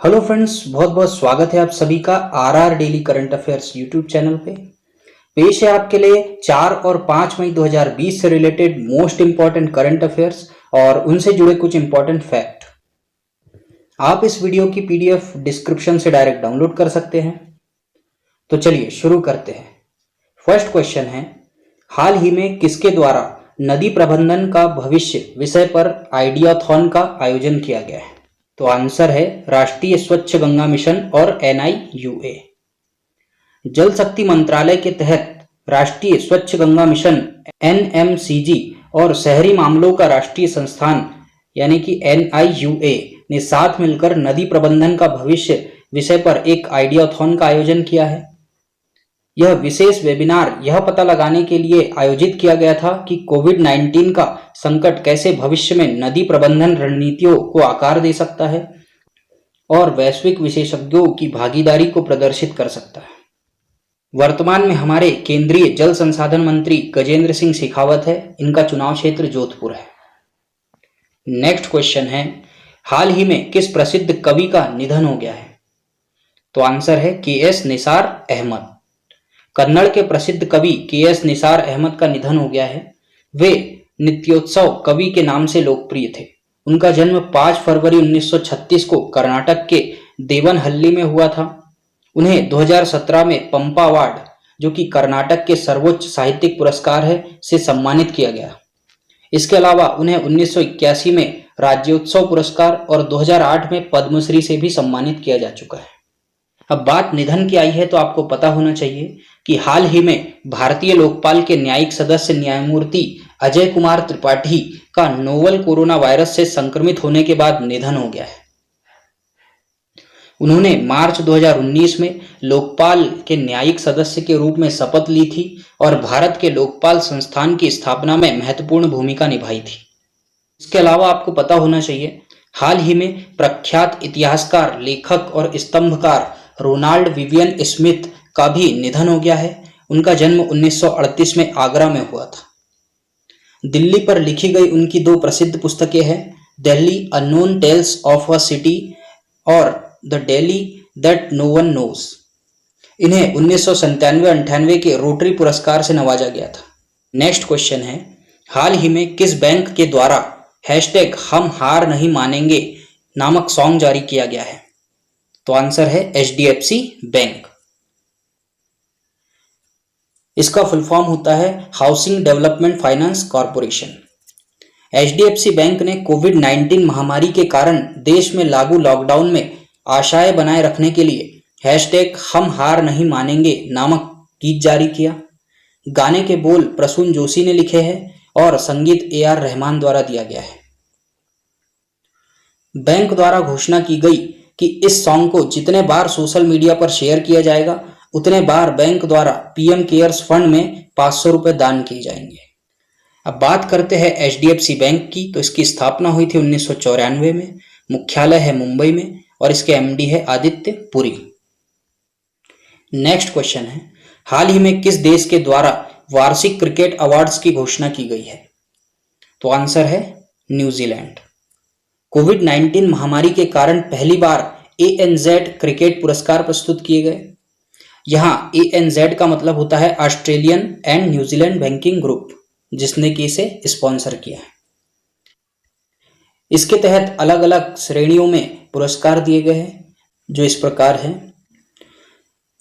Hello friends, बहुत बहुत स्वागत है आप सभी का RR daily current affairs YouTube channel पे। पेश है आपके लिए 4 और 5 मई 2020 से related most important current affairs और उनसे जुड़े कुछ इंपॉर्टेंट फैक्ट। आप इस वीडियो की पीडीएफ डिस्क्रिप्शन से डायरेक्ट डाउनलोड कर सकते हैं। तो चलिए शुरू करते हैं। फर्स्ट क्वेश्चन है, हाल ही में किसके द्वारा नदी प्रबंधन का भविष्य विषय पर आइडियाथॉन का आयोजन किया गया है? तो आंसर है राष्ट्रीय स्वच्छ गंगा मिशन और NIUA। जल शक्ति मंत्रालय के तहत राष्ट्रीय स्वच्छ गंगा मिशन NMCG और शहरी मामलों का राष्ट्रीय संस्थान यानी कि NIUA ने साथ मिलकर नदी प्रबंधन का भविष्य विषय पर एक आइडियाथॉन का आयोजन किया है। यह विशेष वेबिनार यह पता लगाने के लिए आयोजित किया गया था कि कोविड-19 का संकट कैसे भविष्य में नदी प्रबंधन रणनीतियों को आकार दे सकता है और वैश्विक विशेषज्ञों की भागीदारी को प्रदर्शित कर सकता है। वर्तमान में हमारे केंद्रीय जल संसाधन मंत्री गजेंद्र सिंह शेखावत है। इनका चुनाव क्षेत्र जोधपुर है। नेक्स्ट क्वेश्चन है, हाल ही में किस प्रसिद्ध कवि का निधन हो गया है? तो आंसर है KS निसार अहमद। कन्नड़ के प्रसिद्ध कवि KS निसार अहमद का निधन हो गया है। वे नित्योत्सव कवि के नाम से लोकप्रिय थे। उनका जन्म 5 फरवरी 1936 को कर्नाटक के देवनहल्ली में हुआ था। उन्हें 2017 में पंपा अवार्ड, जो कि कर्नाटक के सर्वोच्च साहित्यिक पुरस्कार है, से सम्मानित किया गया। इसके अलावा उन्हें 1981 में राज्योत्सव पुरस्कार और 2008 में पद्मश्री से भी सम्मानित किया जा चुका है। अब बात निधन की आई है तो आपको पता होना चाहिए कि हाल ही में भारतीय लोकपाल के न्यायिक सदस्य न्यायमूर्ति अजय कुमार त्रिपाठी का नोवल कोरोना वायरस से संक्रमित होने के बाद निधन हो गया है। उन्होंने मार्च 2019 में लोकपाल के न्यायिक सदस्य के रूप में शपथ ली थी और भारत के लोकपाल संस्थान की स्थापना में महत्वपूर्ण भूमिका निभाई थी। इसके अलावा आपको पता होना चाहिए, हाल ही में प्रख्यात इतिहासकार, लेखक और स्तंभकार रोनाल्ड विवियन स्मिथ का भी निधन हो गया है। उनका जन्म 1938 में आगरा में हुआ था। दिल्ली पर लिखी गई उनकी 2 प्रसिद्ध पुस्तकें हैं, Delhi unknown tales of a city और the Delhi that no one knows. इन्हें 1997-98 के रोटरी पुरस्कार से नवाजा गया था। नेक्स्ट क्वेश्चन है, हाल ही में किस बैंक के द्वारा #हम हार नहीं मानेंगे नामक सॉन्ग जारी किया गया है? तो आंसर है HDFC बैंक। इसका फुल फॉर्म होता है housing development finance corporation. HDFC bank ने कोविड-19 महामारी के कारण देश में लागू लॉकडाउन में आशाएं बनाए रखने के लिए #हम हार नहीं मानेंगे नामक गीत जारी किया। गाने के बोल प्रसून जोशी ने लिखे हैं और संगीत AR रहमान द्वारा दिया गया है। बैंक द्वारा घोषणा की गई कि इस सॉन्ग को जितने बार सोशल मीडिया पर शेयर किया जाएगा उतने बार बैंक द्वारा PM केयर्स फंड में 500 रुपए दान किए जाएंगे। अब बात करते हैं HDFC बैंक की। तो इसकी स्थापना हुई थी 1994 में। मुख्यालय है मुंबई में और इसके MD है आदित्य पुरी। नेक्स्ट क्वेश्चन है, हाल ही में किस देश के द्वारा वार्षिक क्रिकेट अवार्ड्स की घोषणा की गई है? तो आंसर है न्यूजीलैंड। कोविड-19 महामारी के कारण पहली बार ANZ क्रिकेट पुरस्कार प्रस्तुत किए गए। यहाँ ANZ का मतलब होता है Australian and New Zealand banking group, जिसने कि इसे स्पॉन्सर किया है। इसके तहत अलग अलग श्रेणियों में पुरस्कार दिए गए हैं, जो इस प्रकार हैं।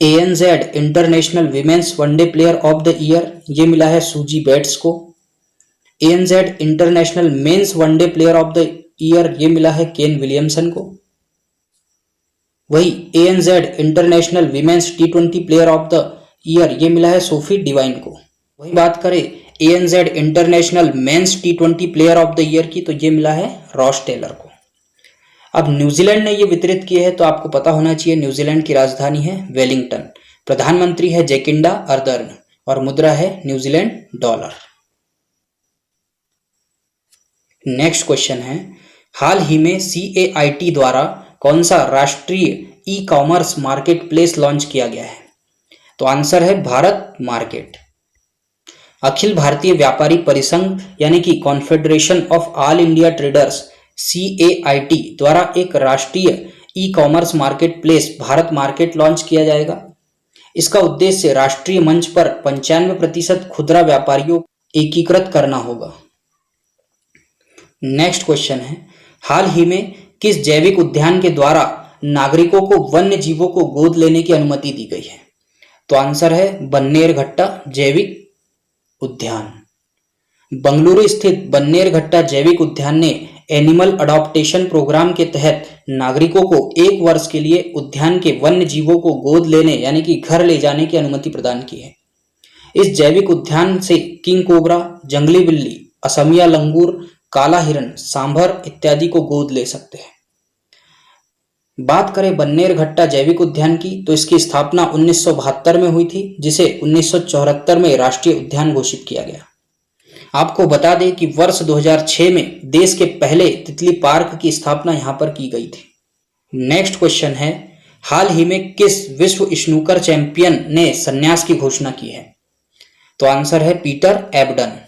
ANZ international women's one day player of the year, ये मिला है सूजी बेट्स को। ANZ international men's one day player of the year, ये मिला है केन विलियमसन को। वही ANZ international women's T20 player of the year, ये मिला है सोफी डिवाइन को। वही बात करें ANZ international men's T20 player of the year की, तो ये मिला है रॉस टेलर को। अब न्यूजीलैंड ने ये वितरित किए हैं, तो आपको पता होना चाहिए न्यूजीलैंड की राजधानी है वेलिंगटन, प्रधानमंत्री है जैकिंडा अर्दर्न और मुद्रा है न्यूजीलैंड डॉलर। नेक्स्ट क्वेश्चन है, हाल ही में CAIT द्वारा कौन सा राष्ट्रीय ई-कॉमर्स मार्केट प्लेस लॉन्च किया गया है? तो आंसर है भारत मार्केट। अखिल भारतीय व्यापारी परिसंघ यानी कि confederation of all India traders CAIT द्वारा एक राष्ट्रीय e commerce market place Bharat market launch किया जाएगा। इसका उद्देश्य राष्ट्रीय मंच पर 95% खुदरा व्यापारियों को एकीकृत करना होगा। नेक्स्ट क्वेश्चन है, हाल ही में किस जैविक उद्यान के द्वारा नागरिकों को वन्य जीवों को गोद लेने की अनुमति दी गई है? तो आंसर है बन्नेरघट्टा जैविक उद्यान। बंगलुरु स्थित बन्नेरघट्टा जैविक उद्यान ने एनिमल अडॉप्टेशन प्रोग्राम के तहत नागरिकों को 1 वर्ष के लिए उद्यान के वन्य जीवों को गोद लेने यानी कि घर ले जाने की अनुमति प्रदान की है। इस जैविक उद्यान से किंग कोबरा, जंगली बिल्ली, असमिया लंगूर, काला हिरन, सांभर इत्यादि को गोद ले सकते हैं। बात करें बन्नेरघट्टा जैविक उद्यान की, तो इसकी स्थापना 1972 में हुई थी, जिसे 1974 में राष्ट्रीय उद्यान घोषित किया गया। आपको बता दें कि वर्ष 2006 में देश के पहले तितली पार्क की स्थापना यहां पर की गई थी। नेक्स्ट क्वेश्चन है, हाल ही में किस विश्व स्नूकर चैंपियन ने संन्यास की घोषणा की है? तो आंसर है पीटर एबडन।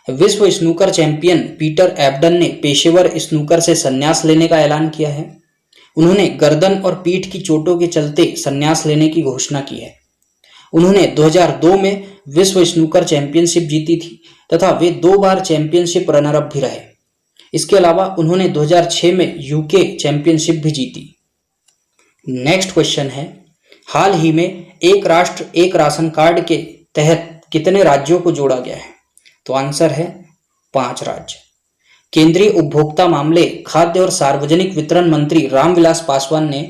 विश्व स्नूकर चैंपियन पीटर एबडन ने पेशेवर स्नूकर से संन्यास लेने का ऐलान किया है। उन्होंने गर्दन और पीठ की चोटों के चलते संन्यास लेने की घोषणा की है। उन्होंने 2002 में विश्व स्नूकर चैंपियनशिप जीती थी तथा वे 2 बार चैंपियनशिप रनर अप भी रहे। इसके अलावा उन्होंने 2006 में यूके चैंपियनशिप भी जीती। नेक्स्ट क्वेश्चन है, हाल ही में एक राष्ट्र एक राशन कार्ड के तहत कितने राज्यों को जोड़ा गया है? तो आंसर है 5 राज्य। केंद्रीय उपभोक्ता मामले, खाद्य और सार्वजनिक वितरण मंत्री रामविलास पासवान ने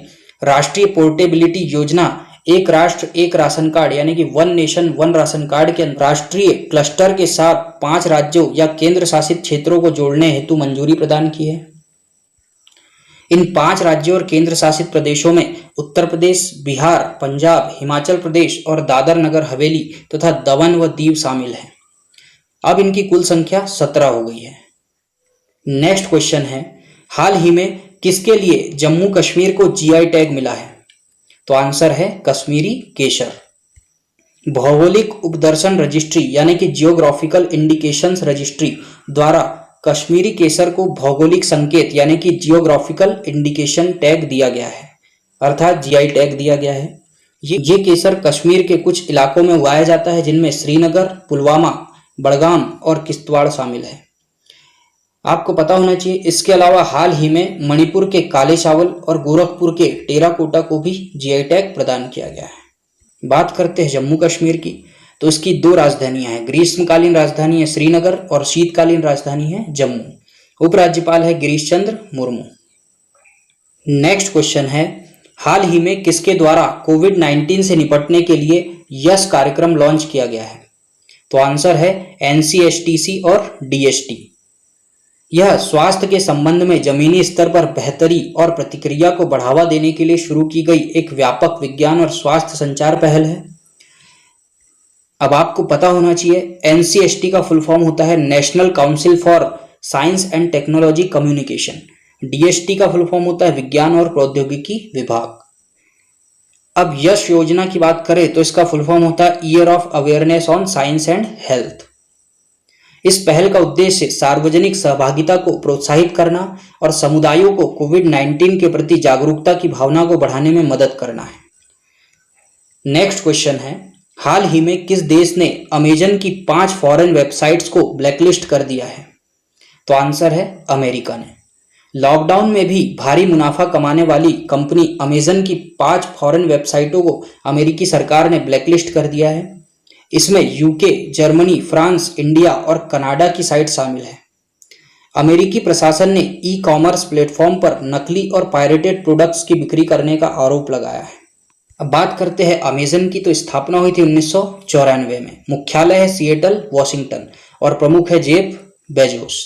राष्ट्रीय पोर्टेबिलिटी योजना एक राष्ट्र एक राशन कार्ड यानी कि 1 नेशन 1 राशन कार्ड के राष्ट्रीय क्लस्टर के साथ 5 राज्यों या केंद्र शासित क्षेत्रों को जोड़ने हेतु मंजूरी प्रदान की है। इन 5 राज्यों और केंद्र शासित प्रदेशों में उत्तर प्रदेश, बिहार, पंजाब, हिमाचल प्रदेश और दादर नगर हवेली तथा दमन व दीव शामिल हैं। अब इनकी कुल संख्या 17 हो गई है। नेक्स्ट क्वेश्चन है, हाल ही में किसके लिए जम्मू कश्मीर को जीआई टैग मिला है? तो आंसर है कश्मीरी केसर। भौगोलिक उपदर्शन रजिस्ट्री यानी कि जियोग्राफिकल इंडिकेशंस रजिस्ट्री द्वारा कश्मीरी केसर को भौगोलिक संकेत यानी कि जियोग्राफिकल इंडिकेशन टैग दिया गया है, अर्थात जीआई टैग दिया गया है। ये केसर कश्मीर के कुछ इलाकों में उगाया जाता है, जिनमें श्रीनगर, पुलवामा, बड़गाम और किश्तवाड़ शामिल है। आपको पता होना चाहिए, इसके अलावा हाल ही में मणिपुर के काले चावल और गोरखपुर के टेराकोटा को भी जीआई टैग प्रदान किया गया है। बात करते हैं जम्मू कश्मीर की, तो इसकी 2 राजधानियां हैं। ग्रीष्मकालीन राजधानी है श्रीनगर और शीतकालीन राजधानी है जम्मू। उपराज्यपाल है गिरीश चंद्र मुर्मू। नेक्स्ट क्वेश्चन है, हाल ही में किसके द्वारा कोविड-19 से निपटने के लिए यश कार्यक्रम लॉन्च किया गया है? तो आंसर है एनसीएसटीसी और डीएसटी। यह स्वास्थ्य के संबंध में जमीनी स्तर पर बेहतरी और प्रतिक्रिया को बढ़ावा देने के लिए शुरू की गई एक व्यापक विज्ञान और स्वास्थ्य संचार पहल है। अब आपको पता होना चाहिए, एनसीएसटी का फुल फॉर्म होता है national council for science and technology communication. DST का फुल फॉर्म होता है विज्ञान और प्रौद्योगिकी विभाग। अब यश योजना की बात करें तो इसका फुल फॉर्म होता है year of awareness on science and health. इस पहल का उद्देश्य सार्वजनिक सहभागिता को प्रोत्साहित करना और समुदायों को कोविड-19 के प्रति जागरूकता की भावना को बढ़ाने में मदद करना है। नेक्स्ट क्वेश्चन है, हाल ही में किस देश ने अमेजन की 5 फॉरेन वेबसाइट्स को ब्लैकलिस्ट कर दिया है? तो आंसर है अमेरिका ने। लॉकडाउन में भी भारी मुनाफा कमाने वाली कंपनी अमेजन की 5 फॉरेन वेबसाइटों को अमेरिकी सरकार ने ब्लैकलिस्ट कर दिया है। इसमें यूके, जर्मनी, फ्रांस, इंडिया और कनाडा की साइट शामिल है। अमेरिकी प्रशासन ने ई कॉमर्स प्लेटफॉर्म पर नकली और पायरेटेड प्रोडक्ट्स की बिक्री करने का आरोप लगाया है। अब बात करते हैं अमेजन की, तो स्थापना हुई थी 1994 में। मुख्यालय है सिएटल, वॉशिंगटन और प्रमुख है जेफ बेजोस।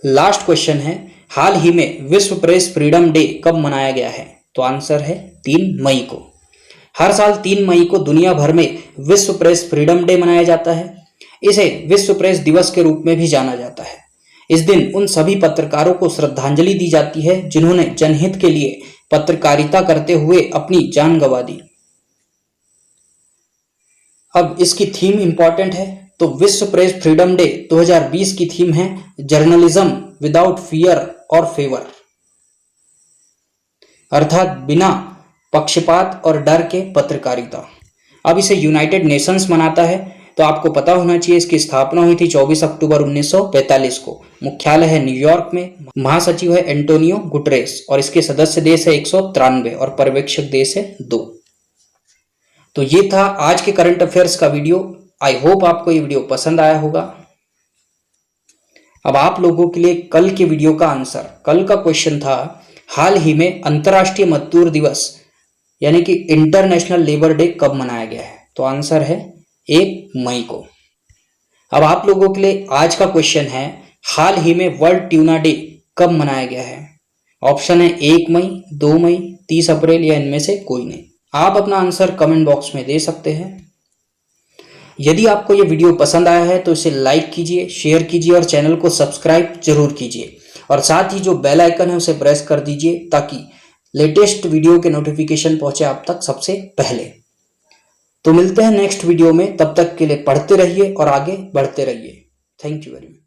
लास्ट क्वेश्चन है, हाल ही में विश्व प्रेस फ्रीडम डे कब मनाया गया है? तो आंसर है 3 मई को। हर साल 3 मई को दुनिया भर में विश्व प्रेस फ्रीडम डे मनाया जाता है। इसे विश्व प्रेस दिवस के रूप में भी जाना जाता है। इस दिन उन सभी पत्रकारों को श्रद्धांजलि दी जाती है जिन्होंने जनहित के लिए पत्रकारिता करते हुए अपनी जान गंवा दी। अब इसकी थीम इंपॉर्टेंट है, तो विश्व प्रेस फ्रीडम डे 2020 की थीम है जर्नलिज्म विदाउट फियर और फेवर। अर्थात बिना पक्षपात और डर के पत्रकारिता। अब इसे यूनाइटेड नेशंस मनाता है, तो आपको पता होना चाहिए इसकी स्थापना हुई थी 24 अक्टूबर 1945 को। मुख्यालय है न्यूयॉर्क में, महासचिव है एंटोनियो गुटरेस और इसके सदस्य देश है 193 और पर्यवेक्षक देश है 2। तो ये था आज के करंट अफेयर्स का वीडियो। आई होप आपको ये वीडियो पसंद आया होगा। अब आप लोगों के लिए कल के वीडियो का आंसर, कल का क्वेश्चन था हाल ही में अंतर्राष्ट्रीय मजदूर दिवस यानी कि इंटरनेशनल लेबर डे कब मनाया गया है, तो आंसर है 1 मई को। अब आप लोगों के लिए आज का क्वेश्चन है हाल ही में वर्ल्ड ट्यूना डे कब मनाया गया है। ऑप्शन है 1 मई, 2 मई, 30 अप्रैल या इनमें से कोई नहीं। आप अपना आंसर कमेंट बॉक्स में दे सकते हैं। यदि आपको ये वीडियो पसंद आया है तो इसे लाइक कीजिए, शेयर कीजिए और चैनल को सब्सक्राइब जरूर कीजिए और साथ ही जो बेल आइकन है उसे प्रेस कर दीजिए ताकि लेटेस्ट वीडियो के नोटिफिकेशन पहुंचे आप तक सबसे पहले। तो मिलते हैं नेक्स्ट वीडियो में, तब तक के लिए पढ़ते रहिए और आगे बढ़ते रहिए। Thank you very much.